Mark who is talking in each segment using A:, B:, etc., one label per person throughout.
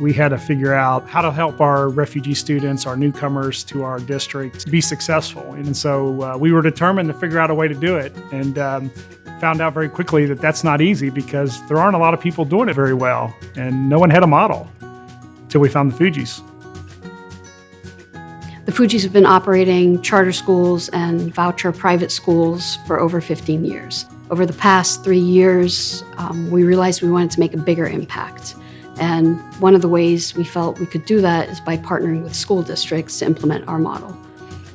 A: we had to figure out how to help our refugee students, our newcomers to our district, be successful. And so we were determined to figure out a way to do it, and found out very quickly that that's not easy because there aren't a lot of people doing it very well, and no one had a model until we found the Fugees.
B: The Fugees have been operating charter schools and voucher private schools for over 15 years. Over the past 3 years, we realized we wanted to make a bigger impact. And one of the ways we felt we could do that is by partnering with school districts to implement our model.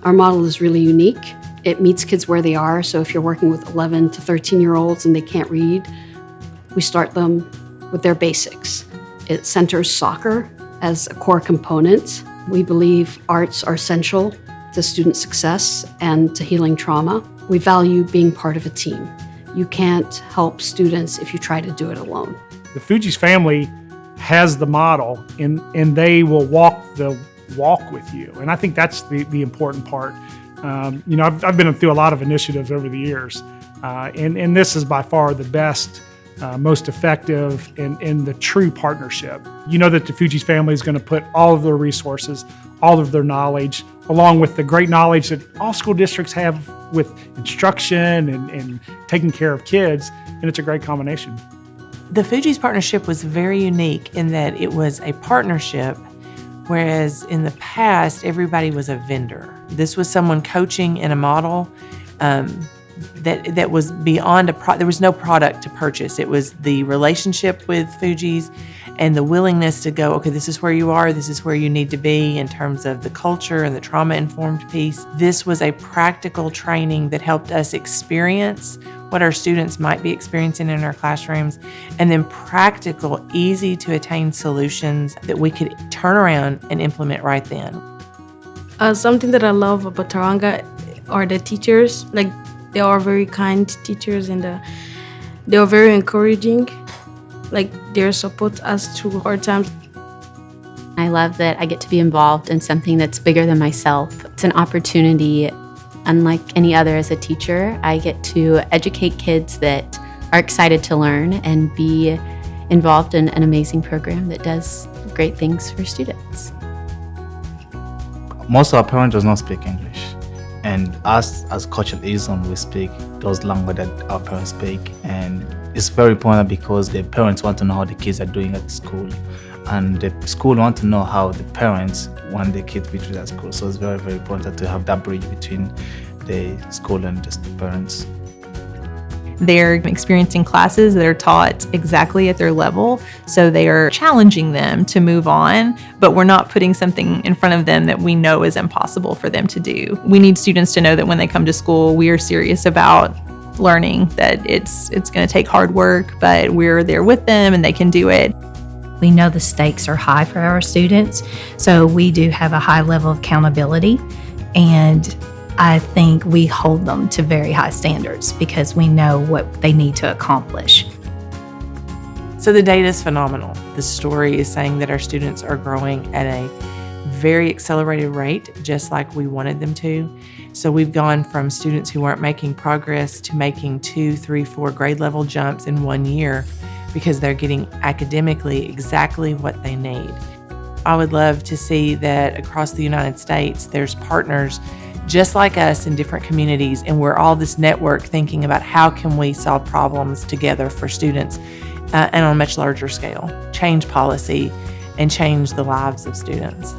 B: Our model is really unique. It meets kids where they are. So if you're working with 11 to 13-year-olds and they can't read, we start them with their basics. It centers soccer as a core component. We believe arts are essential to student success and to healing trauma. We value being part of a team. You can't help students if you try to do it alone.
A: The Fugees family has the model, and they will walk the walk with you. And I think that's the important part. I've been through a lot of initiatives over the years, and this is by far the best, most effective, and the true partnership. You know that the Fugees family is going to put all of their resources, all of their knowledge, along with the great knowledge that all school districts have with instruction and taking care of kids, and it's a great combination.
C: The Fugees partnership was very unique in that it was a partnership, whereas in the past, everybody was a vendor. This was someone coaching in a model that was beyond there was no product to purchase. It was the relationship with Fugees and the willingness to go, okay, this is where you are, this is where you need to be in terms of the culture and the trauma-informed piece. This was a practical training that helped us experience what our students might be experiencing in our classrooms, and then practical, easy-to-attain solutions that we could turn around and implement right then.
D: Something that I love about Teranga are the teachers. They are very kind teachers, and they are very encouraging. They support us through hard times.
E: I love that I get to be involved in something that's bigger than myself. It's an opportunity unlike any other as a teacher. I get to educate kids that are excited to learn and be involved in an amazing program that does great things for students.
F: Most of our parents does not speak English, and us as cultural liaison, we speak those languages that our parents speak, and it's very important because the parents want to know how the kids are doing at school, and the school want to know how the parents want the kids to be treated at school. So it's very, very important to have that bridge between the school and just the parents.
G: They're experiencing classes that are taught exactly at their level, so they are challenging them to move on, but we're not putting something in front of them that we know is impossible for them to do. We need students to know that when they come to school, we are serious about learning, that it's going to take hard work, but we're there with them and they can do it.
H: We know the stakes are high for our students, so we do have a high level of accountability, and I think we hold them to very high standards because we know what they need to accomplish.
C: So the data is phenomenal. The story is saying that our students are growing at a very accelerated rate, just like we wanted them to. So we've gone from students who weren't making progress to making 2, 3, 4 grade level jumps in 1 year because they're getting academically exactly what they need. I would love to see that across the United States, there's partners just like us in different communities, and we're all this network thinking about how can we solve problems together for students and on a much larger scale, change policy and change the lives of students.